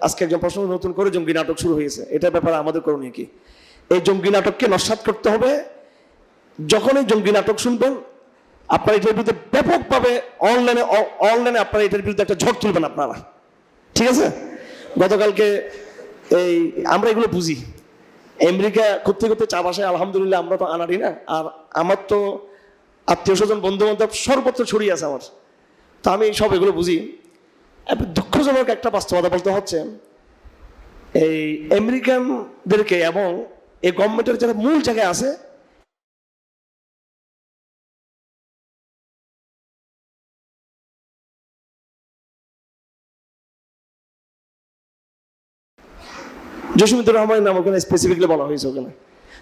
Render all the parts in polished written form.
আজকে একজন প্রশ্ন নতুন করে জঙ্গি নাটক শুরু হয়েছে, এটার ব্যাপারে আমাদের করণীয় কি? এই জঙ্গি নাটককে নস্যাৎ করতে হবে। যখনই জঙ্গি নাটক শুনবেন আপনারা এটার বিরুদ্ধে ব্যাপকভাবে অনলাইনে আপনারা এটার বিরুদ্ধে একটা ঝড় তুলবেন আপনারা, ঠিক আছে? গতকালকে এই আমরা এগুলো বুঝি, আমেরিকা করতে করতে চা বাসায় আলহামদুলিল্লাহ আমরা তো আনাড়ি না, আর আমার তো আত্মীয় স্বজন বন্ধু বান্ধব সর্বত্র ছড়িয়ে আছে আমার, তো আমি সব এগুলো বুঝি। দুঃখজনক একটা বাস্তবতা বলতে হচ্ছে, এই আমেরিকানদেরকে এবং এই গভর্নমেন্টের যারা মূল জায়গায় আছে জসিমুদ্দুর রহমানের নাম ওখানে স্পেসিফিকলি বলা হয়েছে ওখানে।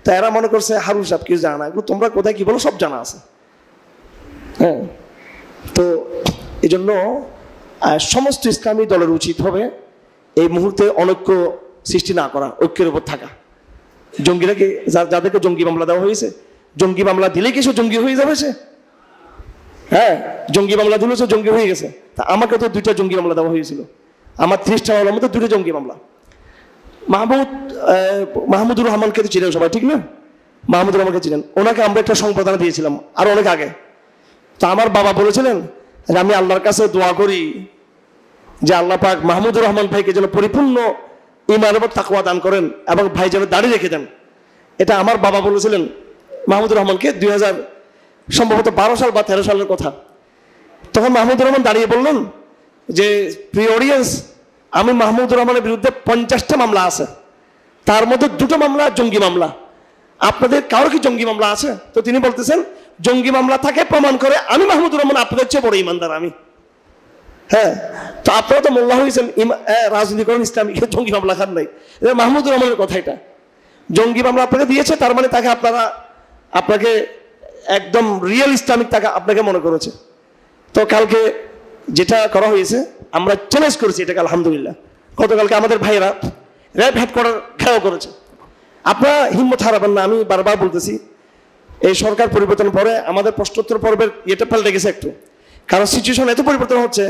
তো এরা মনে করছে হারুন সাহেব কিছু জানা না, এগুলো তোমরা কোথায় কি বলো সব জানা আছে। হ্যাঁ, তো এই জন্য সমস্ত ইসলামী দলের উচিত হবে এই মুহূর্তে অনৈক্য সৃষ্টি না করা, ঐক্যের উপর থাকা। জঙ্গিরাকে যাদেরকে জঙ্গি মামলা দেওয়া হয়েছে, জঙ্গি মামলা দিলে কি সে জঙ্গি হয়ে যাবে? সে হ্যাঁ, জঙ্গি মামলা দিলে সে জঙ্গি হয়ে গেছে। তা আমাকে তো 2টা জঙ্গি মামলা দেওয়া হয়েছিল, আমার 30টা মামলার মধ্যে 2টা জঙ্গি মামলা। মাহমুদুর রহমানকে তো চিনেন সবাই, ঠিক না? মাহমুদুর রহমানকে চিনেন, ওনাকে আমরা একটা সংবর্ধনা দিয়েছিলাম আর অনেক আগে। তো আমার বাবা বলেছিলেন যে আমি আল্লাহর কাছে দোয়া করি যে আল্লাহ পাক মাহমুদুর রহমান ভাইকে যেন পরিপূর্ণ ঈমান এবং তাকওয়া দান করেন এবং ভাই যেন দাঁড়িয়ে রেখে দেন। এটা আমার বাবা বলেছিলেন মাহমুদুর রহমানকে 2000 সম্ভবত 12 সাল বা 13 সালের কথা। তখন মাহমুদুর রহমান দাঁড়িয়ে বললেন যে প্রিয় অডিয়েন্স, আমি মাহমুদুর রহমানের বিরুদ্ধে 50টা মামলা আছে, তার মধ্যে 2টো মামলা জঙ্গি মামলা। আপনাদের কারো কি জঙ্গি মামলা আছে? তো তিনি বলতেছেন জঙ্গি মামলা থাকে প্রমাণ করে আমি মাহমুদুর রহমান আপনাদের চেয়ে বড় ইমানদার আমি। হ্যাঁ, তো আপনারা তো মোল্লা হয়েছেন, রাজনীতি করেন, ইসলামিক জঙ্গি মামলা খান নাই। মাহমুদুর রহমানের কথা এটা, জঙ্গি মামলা আপনাকে দিয়েছে তার মানে তাকে আপনাকে একদম রিয়েল ইসলামিক তাকে আপনাকে মনে করেছে। তো কালকে যেটা করা হয়েছে আমরা চ্যালেঞ্জ করেছি এটাকে, আলহামদুলিল্লাহ। গতকালকে আমাদের ভাইয়েরা র্যাব হেডকোয়ার্টার ঘেরাও করেছে। আপনারা হিম্মত হারাবেন না, আমি বারবার বলতেছি, এই সরকার পরিবর্তনের পরে আমাদের প্রশ্নোত্তর পর্বের ইয়েটা পাল্টে গেছে একটু, কারণ সিচুয়েশন এত পরিবর্তন হচ্ছে,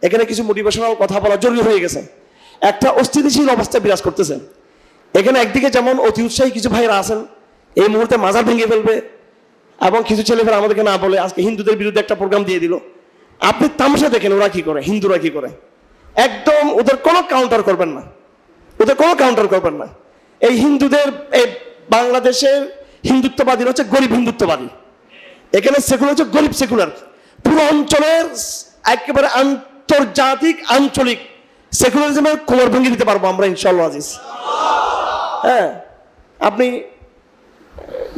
এখানে কিছু মোটিভেশনাল কথা বলা জরুরি হয়ে গেছে। একটা অস্থিতিশীল অবস্থা বিরাজ করতেছে এখানে। একদিকে যেমন অতি উৎসাহী কিছু ভাইরা আছেন, এই মুহূর্তে মাজার ভেঙে ফেলবে, এবং কিছু ছেলেমেয়েরা আমাদেরকে না বলে আজকে হিন্দুদের বিরুদ্ধে একটা প্রোগ্রাম দিয়ে দিল। আপনি তামাশা দেখেন ওরা কি করে, হিন্দুরা কি করে, একদম ওদের কোনো কাউন্টার করবেন না, ওদের কোনো কাউন্টার করবেন না। এই হিন্দুদের, এই বাংলাদেশের হিন্দুত্ববাদীরা হচ্ছে গরিব হিন্দুত্ববাদী, এখানে সেকুলার হচ্ছে গরিব সেকুলার। পুরো অঞ্চলের একেবারে আন্তর্জাতিক আঞ্চলিক সেকুলারিজমের কোমর ভেঙে দিতে পারবো আমরা ইনশাআল্লাহ আজিজ। হ্যাঁ, আপনি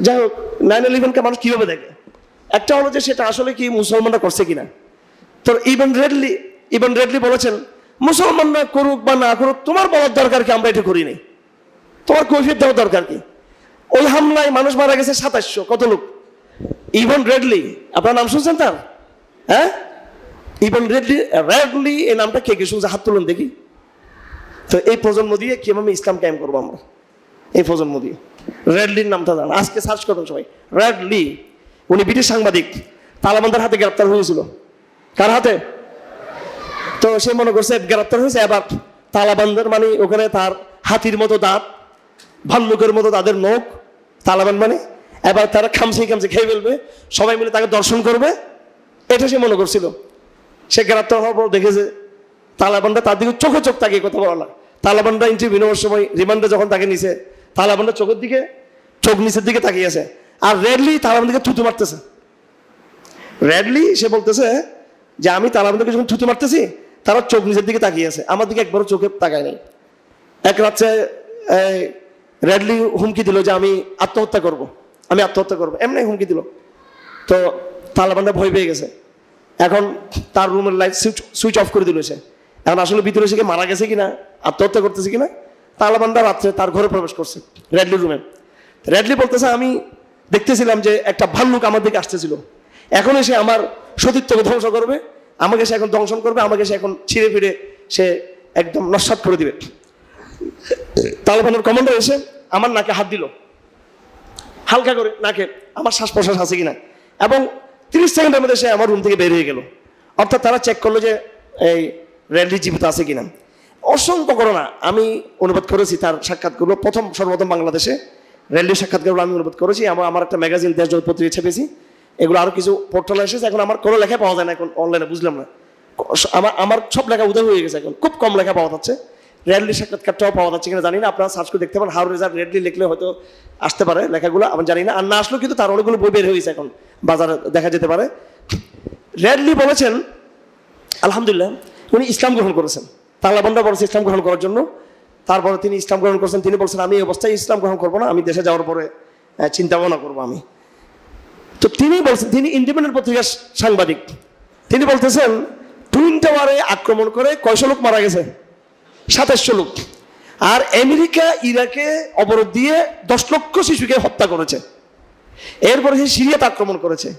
যাই হোক 9/11কে মানুষ কিভাবে দেখে, একটা হলো যে সেটা আসলে কি মুসলমানরা করছে কিনা। তো ইবন রেডলি বলেছেন মুসলমানরা করুক বা না করুক তোমার বলার দরকার কি, আমরা এটা করি নাই, তোমার কৈফিয়ত দেওয়ার দরকার কি? ওই হামলায় মানুষ মারা গেছে 2700, কত লোক? ইবন রেডলি, আপনার নাম শুনছেন তার? হ্যাঁ, ইবন রেডলি এই নামটা কে কে শুনছে? হাত তুলুন দেখি। তো এই প্রজন্ম দিয়ে কিভাবে ইসলাম কায়েম করবো আমরা, এই প্রজন্ম দিয়ে। রেডলির নামটা জান, আজকে সার্চ করুন সবাই, রেডলি। উনি ব্রিটিশ সাংবাদিক, তালেবানদের হাতে গ্রেপ্তার হয়েছিল। কার হাতে? তো সে মনে করছে গ্রেপ্তার হয়েছে, এবার তালেবানদের মানে ওখানে তার হাতির মতো দাঁত, ভাল্লুকের মতো তাদের নখ, তালেবান মানে এবার তারা খামসি খেয়ে ফেলবে, সবাই মিলে তাকে দর্শন করবে, এটা সে মনে করছিল। সে গ্রেপ্তার হওয়ার পর দেখেছে তালেবানরা তার দিকে চোখে চোখ তাকিয়ে কথা বলা। তালেবানরা ইন্টারভিউ নেওয়ার সময় রিমান্ডে যখন তাকে নিছে, তালেবানরা চোখের দিকে, চোখ নিচের দিকে তাকিয়েছে, আর রেডলি তালেবান দিকে থুতু মারতেছে। রেডলি সে বলতেছে যে আমি তালেবানদেরকে যখন থুতু মারতেছি তারা চোখ নিচের দিকে তাকিয়ে আছে, আমার দিকে একবারও চোখে তাকায় নাই। এক রাত্রে রেডলি হুমকি দিল যে আমি আত্মহত্যা করব, এমনি হুমকি দিল। তো তালেবানরা ভয় পেয়ে গেছে, এখন তার রুমের লাইট সুইচ অফ করে দিল সে। এখন আসলে ভিতরে সে মারা গেছে কিনা, আত্মহত্যা করতেছে কিনা, তালেবানরা রাত্রে তার ঘরে প্রবেশ করছে রেডলির রুমে। রেডলি বলতেছে আমি দেখতেছিলাম যে একটা ভাল্লুক আমার দিকে আসতেছিল, এখন এসে আমার সতীত্বকে ধ্বংস করবে, আমাকে সে এখন দংশন করবে, আমাকে সে এখন ছিঁড়ে ফিরে সে একদম নস্যাৎ করে দিবে। তালেবানের কমান্ডার এসে আমার নাকে হাত দিল, হালকা করে নাকে, আমার শ্বাস প্রশ্বাস আছে কিনা, এবং 30 সেকেন্ডের মধ্যে সে আমার রুম থেকে বের হয়ে গেল। অর্থাৎ তারা চেক করলো যে এই রেডলি জীবিত আছে কিনা। অসংখ্য ঘটনা আমি অনুবাদ করেছি, তার সাক্ষাৎগুলো সর্বপ্রথম বাংলাদেশে রেলওয়ে সাক্ষাৎগুলো আমি অনুবাদ করেছি। আমার একটা ম্যাগাজিন দেশজগৎ পত্রিকা ছেপেছি। এগুলো আরও কিছু পোর্টালে এসেছে। এখন আমার কোনো লেখা পাওয়া যায় না এখন অনলাইনে, বুঝলাম না। আমার সব লেখা উদয় হয়ে গেছে, এখন খুব কম লেখা পাওয়া যাচ্ছে। রেডলি সাক্ষাৎকারটাও পাওয়া যাচ্ছে কিনা জানি না, আপনারা সার্চ করে দেখতে পারেন। হাউ রেজার রেডলি লিখলে হয়তো আসতে পারে লেখাগুলো, আমি জানি না। আর না আসলেও কিন্তু তার অনেকগুলো বই বের হয়েছে, এখন বাজারে দেখা যেতে পারে। রেডলি বলেছেন আলহামদুলিল্লাহ উনি ইসলাম গ্রহণ করেছেন। তালেবানরা বলেছে ইসলাম গ্রহণ করার জন্য, তারপরে তিনি ইসলাম গ্রহণ করেছেন। তিনি বলছেন আমি এই অবস্থায় ইসলাম গ্রহণ করবো না, আমি দেশে যাওয়ার পরে চিন্তা ভাবনা করবো আমি। তো তিনি বলছেন, তিনি ইন্ডিপেন্ডেন্ট পত্রিকার সাংবাদিক, তিনি বলতেছেন টুইন টাওয়ারে আক্রমণ করে কয়শো লোক মারা গেছে? 2700 লোক। আর আমেরিকা ইরাকে অবরোধ দিয়ে 10 লক্ষ শিশুকে হত্যা করেছে। এরপরে সে সিরিয়াতে আক্রমণ করেছে,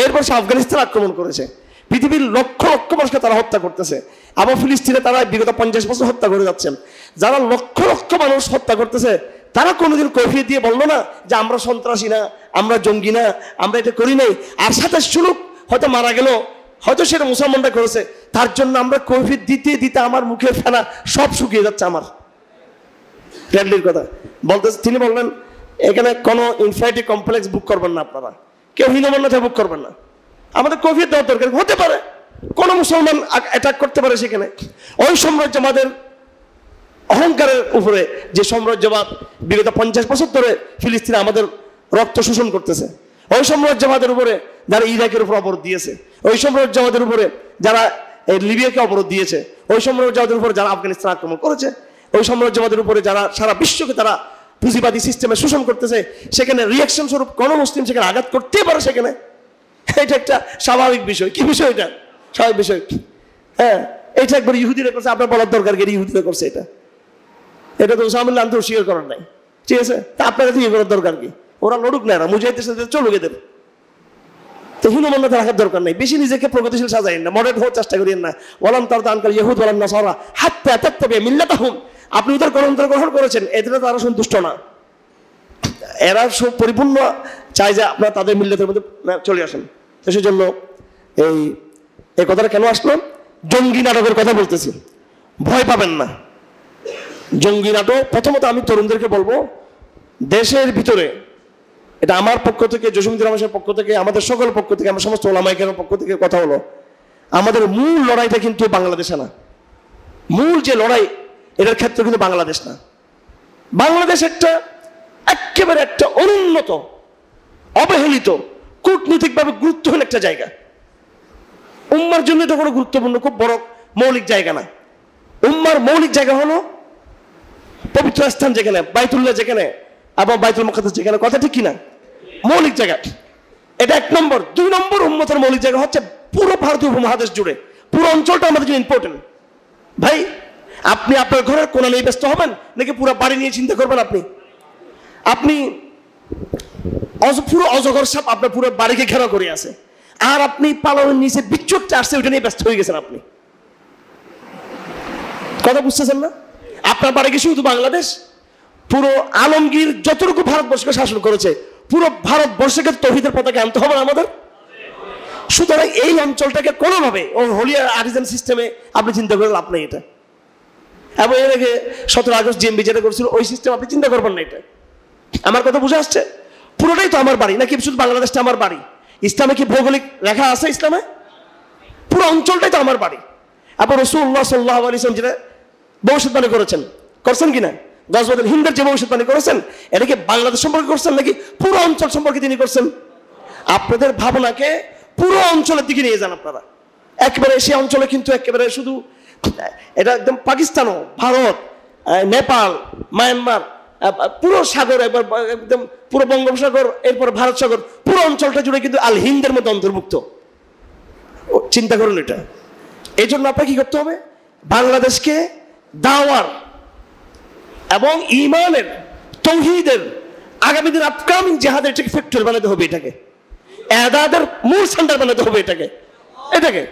এরপর সে আফগানিস্তান আক্রমণ করেছে। পৃথিবীর লক্ষ লক্ষ মানুষকে তারা হত্যা করতেছে। আবার ফিলিস্তিনে তারা বিগত 50 বছর হত্যা করে যাচ্ছেন। যারা লক্ষ লক্ষ মানুষ হত্যা করতেছে তারা কোনোদিন কৈফিয়ত দিয়ে বললো না যে আমরা সন্ত্রাসী না, আমরা জঙ্গি না, আমরা এটা করি নাই। আর 2700 লোক হয়তো মারা গেল, হয়তো সেটা মুসলমানরা করেছে, তার জন্য আমরা কৈফিয়ত দিতে দিতে আমার মুখের ফেনা সব শুকিয়ে যাচ্ছে। আমার রেডলির কথা বলতে তিনি বললেন এখানে কোনো ইনফাইটি কমপ্লেক্স বুক করবেন না, আপনারা কেউ হীনমন্যতা বুক করবেন না। আমাদের কৈফিয়ত দেওয়ার দরকার হতে পারে, কোনো মুসলমান অ্যাটাক করতে পারে সেখানে। ওই সাম্রাজ্যবাদের অহংকারের উপরে যে সাম্রাজ্যবাদ বিগত 50 বছর ধরে ফিলিস্তিনে আমাদের রক্ত শোষণ করতেছে, ওই সাম্রাজ্যবাদের উপরে যারা ইরাকের উপর অবরোধ দিয়েছে, ওই সাম্রাজ্যবাদের উপরে যারা লিবিয়াকে অবরোধ দিয়েছে, ওই সাম্রাজ্যবাদের উপরে যারা আফগানিস্তান আক্রমণ করেছে, ওই সাম্রাজ্যবাদের উপরে যারা সারা বিশ্বকে তারা পুঁজিবাদী সিস্টেমে শোষণ করতেছে, সেখানে রিয়াকশন স্বরূপ কোনো মুসলিম সেখানে আঘাত করতেই পারে সেখানে। এটা একটা স্বাভাবিক বিষয়। কি বিষয় এটা? স্বাভাবিক বিষয়। হ্যাঁ, এটা একবার ইহুদিরা করছে, আপনার বলার দরকার কি ইহুদিরা করছে এটা? এটা তো ওসামা আন্তর স্বীকার করার নাই, ঠিক আছে? তা আপনার কাছে ইয়ে করার দরকার কি? ওরা লড়ুক না, এরা মুজাহিদের সাথে চলুক এদের। তো হীনমন্যতা রাখার দরকার নেই, বেশি নিজেকে প্রগতিশীল সাজাইন না, মডার্ন হওয়ার চেষ্টা করিয়েন না। ওয়ালাম তারদা আনকাল ইয়াহুদ ওয়ালান নাসারা হাত্তা তাত্তাবিআ মিল্লাতাহুম। আপনি ওদের গ্রন্থ গ্রহণ করেছেন, এতে তারা সন্তুষ্ট না। এরা সব পরিপূর্ণ চায় যে আপনারা তাদের মিল্লাতের মধ্যে চলে আসেন। তো সেজন্য এই কথাটা কেন আসলো? জঙ্গি নাটকের কথা বলতেছি, ভয় পাবেন না। জঙ্গি নাটক প্রথমত আমি তরুণদেরকে বলবো, দেশের ভিতরে এটা আমার পক্ষ থেকে, জসিমুদ্দিন রহমানের পক্ষ থেকে, আমাদের সকল পক্ষ থেকে, আমার সমস্ত ওলামায়ে কেরামের পক্ষ থেকে কথা হলো, আমাদের মূল লড়াইটা কিন্তু বাংলাদেশে না। মূল যে লড়াই এটার ক্ষেত্রে কিন্তু বাংলাদেশ না। বাংলাদেশ একেবারে একটা অনুন্নত, অবহেলিত, কূটনৈতিকভাবে গুরুত্বহীন একটা জায়গা। উম্মার জন্য এটা কোনো গুরুত্বপূর্ণ খুব বড় মৌলিক জায়গা না। উম্মার মৌলিক জায়গা হলো পবিত্র স্থান যেখানে, বাইতুল্লাহ যেখানে, আবার বাইতুল মুকাদ্দাস যেখানে, কথা ঠিক কিনা? মৌলিক জায়গা এটা 1 নম্বর। 2 নম্বর উম্মতের মৌলিক জায়গা হচ্ছে পুরো ভারতীয় উপমহাদেশ জুড়ে পুরো অঞ্চলটা আমাদের জন্য ইম্পর্টেন্ট। ভাই, আপনি আপনার ঘরের কোণা নিয়ে ব্যস্ত হবেন নাকি পুরো বাড়ি নিয়ে চিন্তা করবেন? আপনি পুরো অজগর সাপ আপনার পুরো বাড়িকে ঘেরাও করে আছে, আর আপনি পালনের নিচে বিচ্ছুরটা আসছে ওইটা নিয়ে ব্যস্ত হয়ে গেছেন। আপনি কথা বুঝতেছেন না? আপনার বাড়ি কি শুধু বাংলাদেশ? পুরো আলমগীর যতটুকু ভারতবর্ষকে শাসন করেছে, পুরো ভারতবর্ষকে তৌহিদের পতাকা আনতে হবে আমাদের। সুতরাং এই অঞ্চলটাকে কোনোভাবে হোলিয়ার আর্টিজান সিস্টেমে আপনি চিন্তা করে লাভ নেই এটা। এবং এর আগে 17 আগস্ট জিএমবি যেটা করেছিল ওই সিস্টেম আপনি চিন্তা করবেন না। এটা আমার কথা বুঝে আসছে? পুরোটাই তো আমার বাড়ি, নাকি শুধু বাংলাদেশটা আমার বাড়ি? ইসলামে কি ভৌগোলিক রেখা আছে? ইসলামে পুরো অঞ্চলটাই তো আমার বাড়ি। এবং রাসূলুল্লাহ সাল্লাল্লাহু আলাইহি ওয়াসাল্লাম যেটা ভবিষ্যৎবাণী করছেন কিনা, গজওয়াতুল হিন্দের যে ভবিষ্যৎবাণী করেছেন, এটা কি বাংলাদেশ সম্পর্কে করছেন নাকি পুরো অঞ্চল সম্পর্কে তিনি করছেন? আপনাদের ভাবনাকে পুরো অঞ্চলের দিকে নিয়ে যান আপনারা। একেবারে সে অঞ্চলে কিন্তু একেবারে শুধু এটা একদম পাকিস্তানও, ভারত, নেপাল, মায়ানমার, পুরো সাগর, একবার একদম পুরো বঙ্গোপসাগর, এরপর ভারত সাগর, পুরো অঞ্চলটা জুড়ে কিন্তু আল হিন্দের মধ্যে অন্তর্ভুক্ত। চিন্তা করুন এটা। এই জন্য আপনাকে কি করতে হবে? বাংলাদেশকে দাওয়ার এবং ইমানের, তৌহিদের, আগামী দিন আপকামিং জেহাদের এটাকে ফ্যাক্টরি বানাতে হবে। এটাকে এদাদের মূল সেন্টার বানাতে হবে। এটাকে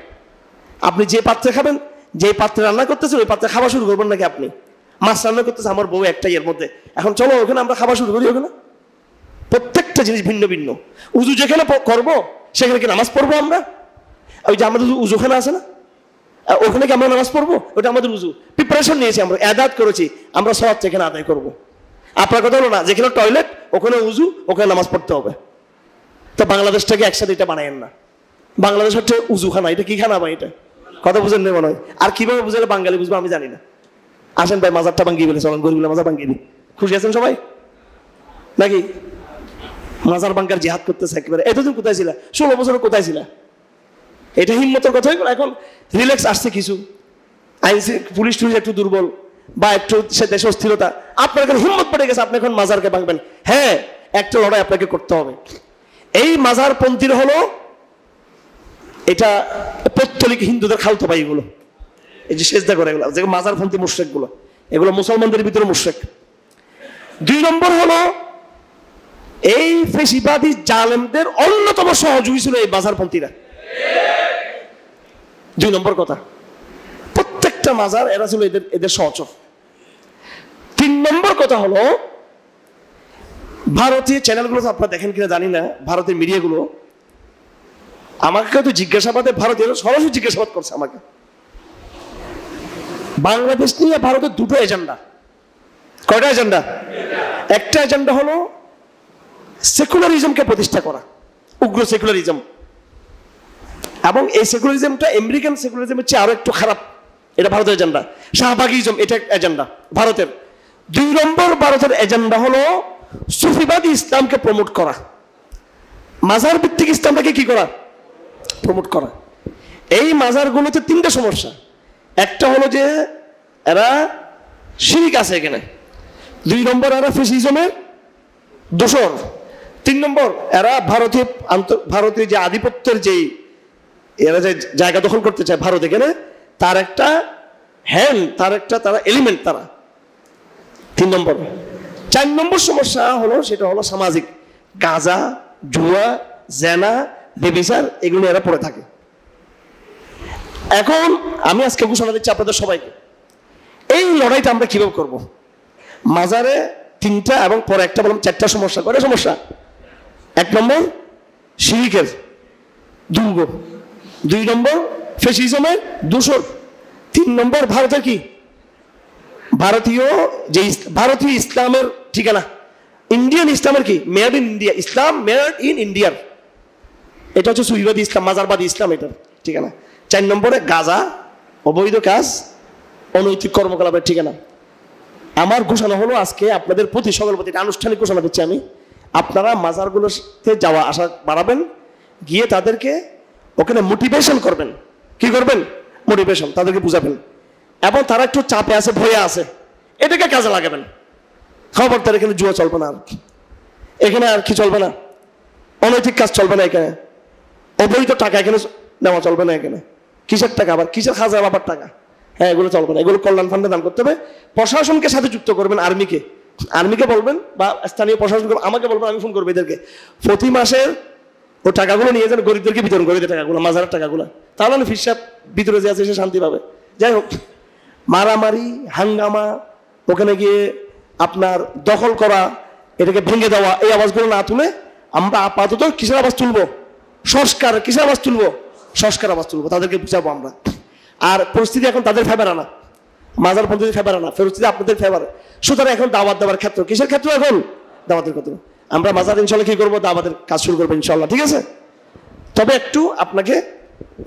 আপনি যে পাত্রে খাবেন, যে পাত্রে রান্না করতেছেন, ওই পাত্রে খাওয়া শুরু করবেন নাকি? আপনি মাছ রান্না করতেছে, আমার বউ একটাই, এর মধ্যে এখন চলো ওখানে আমরা খাওয়া শুরু করি। ওখানে প্রত্যেকটা জিনিস ভিন্ন ভিন্ন। উজু যেখানে করবো সেখানে কি নামাজ পড়বো আমরা? ওই যে আমাদের উজুখানা আছে না, ওখানে কি আমরা নামাজ পড়বো? ওটা আমাদের উজু, প্রিপারেশন নিয়েছি, আমরা এদাত করেছি, আমরা সব সেখানে আদায় করবো। আপনার কথা হলো না যেখানে টয়লেট ওখানে উজু, ওখানে নামাজ পড়তে হবে। তো বাংলাদেশটাকে একসাথে এটা বানায়েন না। বাংলাদেশ হচ্ছে উজু খানা, এটা কি খানা ভাই? এটা কথা বুঝেন না মনে হয়। আর কিভাবে বুঝালে বাঙালি বুঝবো আমি জানি না। আসেন ভাই মাজারটা ভাঙ্গিয়ে বলে চলেন, গরিবুল মাজার ভাঙ্গিয়ে দিই। খুশি আছেন সবাই নাকি? মাজার ভাঙ্গার জিহাদ করতেছে একেবারে। এতদিন কোথায় ছিল? 16 বছর কোথায় ছিল? এটা হিম্মতের কথা হয়ে গেল। এখন রিল্যাক্স আসছে কিছু, আইন পুলিশ টুলিশ একটু দুর্বল বা একটু সে দেশে অস্থিরতা, আপনার এখন হিম্মত পড়ে গেছে, আপনি এখন মাজারকে ভাঙবেন। হ্যাঁ, একটা লড়াই আপনাকে করতে হবে। এই মাজার পন্থীর হলো এটা পৌত্তলিক হিন্দুদের খালতো ভাই, এগুলো এই যে সেজদা করে এগুলো, যে মাজার পন্থী মুশরিক গুলো, এগুলো মুসলমানদের ভিতরে মুশরিক। 2 নম্বর হলো এই ফেসিবাদী জালেমদের অন্যতম সহযোগী ছিল এই মাজারপন্থীরা। 2 নম্বর কথা, প্রত্যেকটা মাজার এরা ছিল এদের সহচর। 3 নম্বর কথা হলো ভারতীয় চ্যানেলগুলো আপনারা দেখেন কিনা জানি না, ভারতের মিডিয়াগুলো আমাকে তো জিজ্ঞাসাবাদে ভারতীয় সরাসরি জিজ্ঞাসাবাদ করছে আমাকে। বাংলাদেশ নিয়ে ভারতের 2টো এজেন্ডা। কয়টা এজেন্ডা? একটা এজেন্ডা হলো সেকুলারিজমকে প্রতিষ্ঠা করা, উগ্র সেকুলারিজম, এবং এই সেকুলারিজমটা আমেরিকান সেকুলারিজমের চেয়ে আরো একটু খারাপ, এটা ভারতের এজেন্ডা। শাহবাগিজম, এটা এজেন্ডা ভারতের। 2 নম্বর ভারতের এজেন্ডা হলো সুফিবাদী ইসলামকে প্রমোট করা, মাজার ভিত্তিক ইসলামটাকে কি করা? প্রমোট করা। এই মাজারগুলোতে 3টা সমস্যা। একটা হলো যে এরা শিরিক আছে এখানে, 2 নম্বর এরা ফ্যাসিজমের দোসর, 3 নম্বর এরা ভারতীয় যে আধিপত্যের যেই এরা যে জায়গা দখল করতে চায় ভারত এখানে, তার একটা তারা এলিমেন্ট তারা। 3 নম্বর। 4 নম্বর সমস্যা হলো সেটা হলো সামাজিক, গাঁজা, জুয়া, জেনা, বেবিচার, এগুলো এরা পড়ে থাকে। এখন আমি আজকে ঘোষণা দিচ্ছি আপনাদের সবাইকে, এই লড়াইটা আমরা কিভাবে করব? মাজারে 3টা এবং পরে একটা বললাম 4টা সমস্যা। কয়টা সমস্যা? 1 নম্বর শিরিকের দুর্গ, 2 নম্বর ফ্যাসিজমের দূষণ, 3 নম্বর ভারতের কি ভারতীয় ইসলামের ঠিকানা, ইন্ডিয়ান ইসলামের কি made in India, Islam made in ইন্ডিয়ার, এটা হচ্ছে সুফিবাদী ইসলাম, মাজারবাদী ইসলাম, এটার ঠিকানা। 4 নম্বরে গাঁজা, অবৈধ কাজ, অনৈতিক কর্মকলাপের ঠিকানা। আমার ঘোষণা হলো আজকে আপনাদের প্রতি, সকল প্রতি আনুষ্ঠানিক ঘোষণা দিচ্ছি আমি, আপনারা মাজারগুলোতে যাওয়া আসা বাড়াবেন, গিয়ে তাদেরকে ওখানে মোটিভেশন করবেন। কি করবেন? মোটিভেশন, তাদেরকে বুঝাবেন। এবং তারা একটু চাপে আছে, ভয়ে আছে, এটাকে কাজে লাগাবেন। খবরদার এখানে জুয়া চলবে না, আর এখানে আর কি চলবে না, অনৈতিক কাজ চলবে না, এখানে অবৈধ টাকা এখানে নেওয়া চলবে না, এখানে কিসের টাকা, আবার কিসের খাজা বাবার টাকা, হ্যাঁ এগুলো চলবে না, এগুলো কল্যাণ ফান্ডে দান করতে হবে। প্রশাসনকে সাথে যুক্ত করবেন, আর্মিকে বলবেন বা স্থানীয় প্রশাসন আমাকে বলবেন, আমি ফোন করবো এদেরকে, প্রতি মাসের ও টাকাগুলো নিয়ে যান, গরিবদেরকে বিতরণ করে দেয় টাকাগুলো, মাজারের টাকাগুলো, তাহলে আমি ফিরসাব ভিতরে যে আছে সে শান্তি পাবে। যাই হোক, মারামারি, হাঙ্গামা, ওখানে গিয়ে আপনার দখল করা, এটাকে ভেঙে দেওয়া, এই আওয়াজগুলো না তুলে আমরা আপাতত কিসের আওয়াজ তুলবো? সংস্কার। কিসের আওয়াজ তুলবো? সংস্কার আওয়াজ তুলবো, তাদেরকে বুঝাবো আমরা। আর পরিস্থিতি এখন তাদের ফেভার না, মাজার পদ্ধতি ফেভার না, পরিস্থিতি আপনাদের ফেভার। সুতরাং এখন দাওয়াত দেওয়ার ক্ষেত্র, কিসের ক্ষেত্র? এখন দাওয়াতের ক্ষেত্র। আমরা মাজার ইনশাল্লাহ কি করবো? দাওয়াতের কাজ শুরু করবো ইনশাল্লাহ, ঠিক আছে? তবে একটু আপনাকে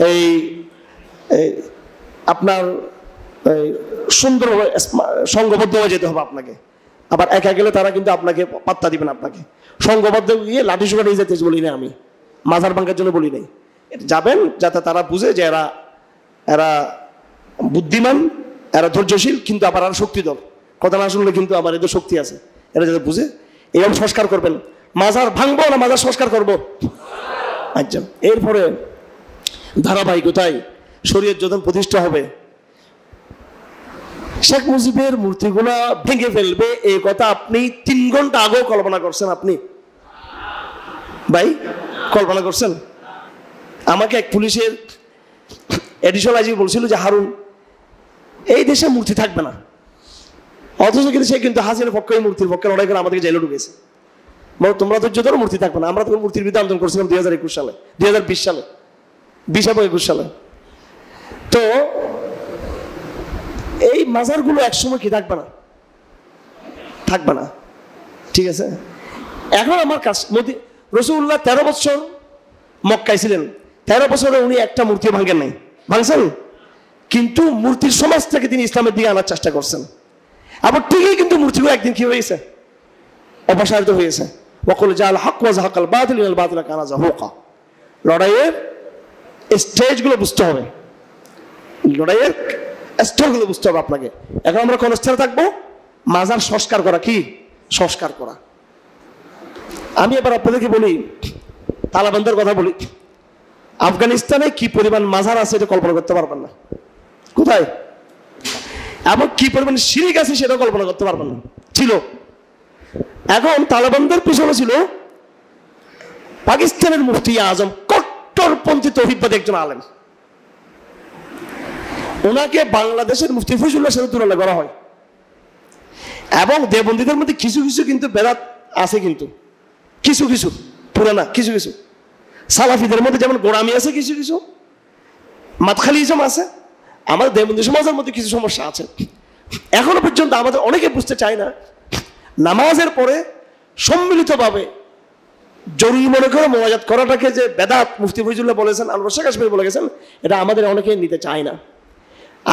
এই আপনার সুন্দরভাবে সংঘবদ্ধ হয়ে যেতে হবে আপনাকে। আবার একা গেলে তারা কিন্তু আপনাকে পাত্তা দিবেন, আপনাকে সংঘবদ্ধ গিয়ে লাঠি সুখা নিয়ে যেতে বলি না আমি, মাজার ভাঙার জন্য বলি নাই। যাবেন যাতে তারা বুঝে যে এরা বুদ্ধিমান, এরা ধৈর্যশীল, কিন্তু আবার আর শক্তিধর, কথা না শুনলে কিন্তু আবার এদের শক্তি আছে, এরা যাতে বুঝে এরকম সংস্কার করবেন। মাজার ভাঙবো না মাজার সংস্কার করবো? আচ্ছা, এরপরে ধারাবাহিকতায় শরীয়ত যখন প্রতিষ্ঠা হবে, শেখ মুজিবের মূর্তিগুলা ভেঙে ফেলবে, এই কথা আপনি 3 ঘন্টা আগেও কল্পনা করছেন? আপনি ভাই কল্পনা করছেন? আমাকে এক পুলিশের এডিশনাল আইজি বলছিল যে হারুন, এই দেশে মূর্তি থাকবে না, অথচ কিন্তু সে কিন্তু হাসিনের পক্ষে মূর্তির পক্ষে লড়াই করে আমাদেরকে জেলে ঢুকেছে। তোমরা ধৈর্য ধরো, মূর্তি থাকবে না। আমরা তখন মূর্তির বিরুদ্ধে আন্দোলন করছিলাম 2021 সালে, 2020 সালে, 20 এবং 21 সালে। তো এই মাজারগুলো একসময় কি থাকবে না, থাকবে না, ঠিক আছে। এখন আমার কাছে রাসূলুল্লাহ 13 বছর মক্কায় ছিলেন, 13 বছরে উনি একটা মূর্তি ভাঙেন নাই, ভাঙছেন, কিন্তু মূর্তির সমাজ থেকে তিনি ইসলামের দিকে আনার চেষ্টা করছেন। আবার ঠিকই কিন্তু মূর্তিগুলো একদিন কি হয়েছে, অপসারিত হয়েছে। ওয়াকুল জাল হক ওয়া যাহাকাল বাতিল ইনাল বাতিলা কানা যাহুকা। লড়াইয়ের স্টেজগুলো বুঝতে হবে, লড়াইয়ের স্তরগুলো বুঝতে হবে আপনাকে। এখন আমরা কোন স্তরে থাকবো? মাজার সংস্কার করা। কি সংস্কার করা? আমি এবার আপনাদেরকে বলি, তালেবানদের কথা বলি। আফগানিস্তানে কি পরিমাণ মাজার আছে এটা কল্পনা করতে পারবেন না। কোথায় এবং কি পরিমাণ শিরিক আছে সেটা কল্পনা করতে পারবেন না, ছিল। এখন তালেবানদের পিছনে ছিল পাকিস্তানের মুফতি আজম, কট্টরপন্থী তৌহিদবাদী একজন আলেম। ওনাকে বাংলাদেশের মুফতি ফয়জুল্লাহর সাথে তুলনা করা হয়। এবং দেবন্দীদের মধ্যে কিছু কিছু কিন্তু বেদাত আছে, কিন্তু কিছু কিছু, পুরো না, কিছু কিছু। সালাফিদের মধ্যে যেমন গোড়ামি আছে, কিছু কিছু মাতখালিজম আছে। আমাদের দেবন্দী সমাজের মধ্যে কিছু সমস্যা আছে। এখনো পর্যন্ত আমাদের অনেকে বুঝতে চায় না, নামাজের পরে সম্মিলিতভাবে জরুরি মনে করে মোনাজাত করাটাকে যে বেদাত মুফতি ফয়জুল্লাহ বলেছেন, আনোয়ার শাহ কাশ্মীরি বলে গেছেন, এটা আমাদের অনেকে নিতে চায় না।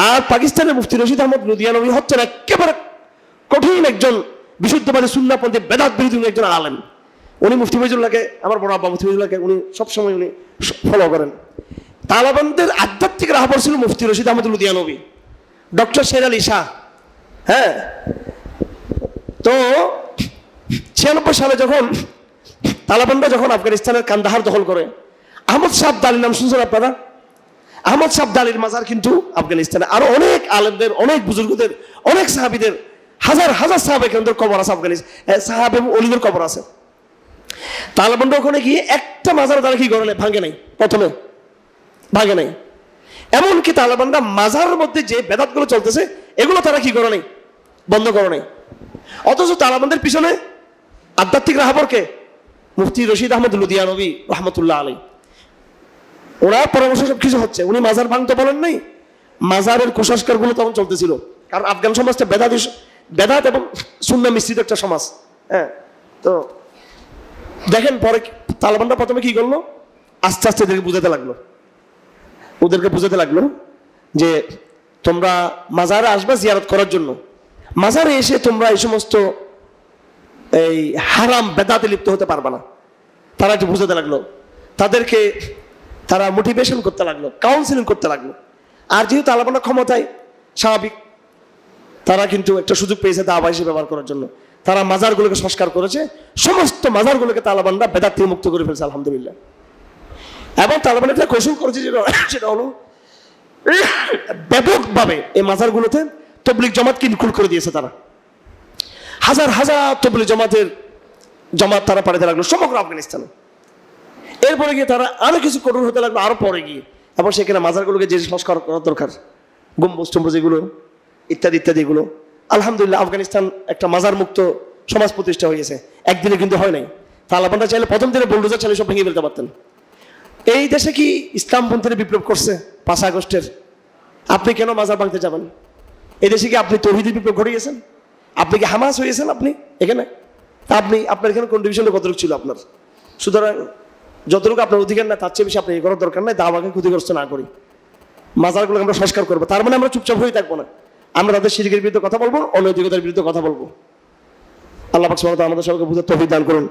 আর পাকিস্তানের মুফতি রশিদ আহমদ লুধিয়ানবী হচ্ছেন একেবারে কঠিন একজন বিশুদ্ধবাদী সুন্নাহপন্থী বেদাত বিরোধী একজন আলেম। উনি মুফতি ফয়জুল্লাহকে, আমার বড় আব্বা মুফতি ফয়জুল্লাহকে উনি সবসময় উনি ফলো করেন। তালেবানদের আধ্যাত্মিক রাহবর ছিল মুফতি রশিদ আহমদ লুধিয়ানবী, ডক্টর শের আলী শাহ। হ্যাঁ, তো 96 সালে যখন তালেবানরা যখন আফগানিস্তানের কান্দাহার দখল করে, আহমদ শাহ আব্দালির নাম শুনছেন আপনারা? আহমদ শাহ আব্দালির মাজার কিন্তু আফগানিস্তানে, আরো অনেক আলেমদের, অনেক বুজুর্গদের, অনেক সাহাবীদের, হাজার হাজার সাহাবে কেন্দ্রের কবর আছে আফগানিস্তান, সাহাবে অলিদের কবর আছে। তালেবানরা ওখানে গিয়ে একটা মাজার তারা কি করে নাই, ভাঙে নাই, প্রথমে ভাঙে নাই। এমনকি তালেবানরা মাজারের মধ্যে যে বেদাতগুলো চলতেছে এগুলো তারা কি করে নাই, বন্ধ করে নাই। অথচ তালেবানদের পিছনে আধ্যাত্মিক রাহবরকে মুফতি রশিদ আহমদ লুধিয়ানবী রহমতুল্লাহ আলাইহি, ওনার পরামর্শ সব কিছু হচ্ছে। উনি মাজার ভাঙতে বলেন নাই, মাজারের কুসংস্কারগুলো তখন চলতেছিল। কারণ আফগান সমাজটা বেদাত এবং সুন্নাহ মিশ্রিত একটা সমাজ। হ্যাঁ, তো দেখেন পরে তালেবানরা প্রথমে কি করলো, আস্তে আস্তে এদেরকে বুঝাতে লাগলো যে তোমরা মাজারে আসবে জিয়ারত করার জন্য, মাজারে এসে তোমরা এই সমস্ত এই হারাম বেদাতে লিপ্ত হতে পারবে না। তারা একটু বুঝাতে লাগলো, তাদেরকে তারা মোটিভেশন করতে লাগলো, কাউন্সিলিং করতে লাগলো। আর যেহেতু তালেবানরা ক্ষমতায়, স্বাভাবিক তারা কিন্তু একটা সুযোগ পেয়েছে দাওয়া হিসেবে ব্যবহার করার জন্য। তারা মাজারগুলোকে সংস্কার করেছে, সমস্ত মাজারগুলোকে তালেবানরা বেদাত থেকে মুক্ত করে ফেলছে আলহামদুলিল্লাহ। এবং তালেবান একটা কৌশল করেছে, সেটা হলো ব্যাপকভাবে এই মাজারগুলোতে তবলিগ জামাতকে ইনক্লুড করে দিয়েছে। তারা হাজার হাজার তবলিগ জামাত তারা পাঠাতে লাগলো সমগ্র আফগানিস্তানে। এরপরে গিয়ে তারা আরো কিছু কঠোর হতে লাগলো, আরো পরে গিয়ে। এবং সেখানে মাজারগুলোকে যে সংস্কার করা দরকার, গম্বুজ টম্বুজ এগুলো ইত্যাদি ইত্যাদি এগুলো, আলহামদুলিল্লাহ আফগানিস্তান একটা মাজার মুক্ত সমাজ প্রতিষ্ঠা হয়েছে। একদিনে কিন্তু হয় নাই। তালেবানরা চাইলে প্রথম দিনে বুলডোজার চালিয়ে সব ভেঙে ফেলতে পারতেন। এই দেশে কি ইসলামপন্থীরা বিপ্লব করছে 5 আগস্টের? আপনি কেন মাজার ভাঙতে যাবেন? এই দেশে কি আপনি তৌহিদের বিপ্লব ঘটিয়েছেন? আপনি কি হামাস হয়েছেন আপনি এখানে? তা আপনার এখানে কন্ট্রিবিউশনটা কতটুকু ছিল আপনার? সুতরাং যতটুকু আপনার অধিকার না তার চেয়ে বেশি আপনি এই করার দরকার নাই। দাওয়াকে ক্ষতিগ্রস্ত না করি, মাজারগুলোকে আমরা সংস্কার করবো। তার মানে আমরা চুপচাপ হয়ে থাকবো না, আমরা তাদের শিরকের বিরুদ্ধে কথা বলবো, অনৈতিকতার বিরুদ্ধে কথা বলবো। আল্লাহ পাক সুবহানাহু ওয়া তাআলা আমাদের সবাইকে বুঝার তৌফিক দান করুন।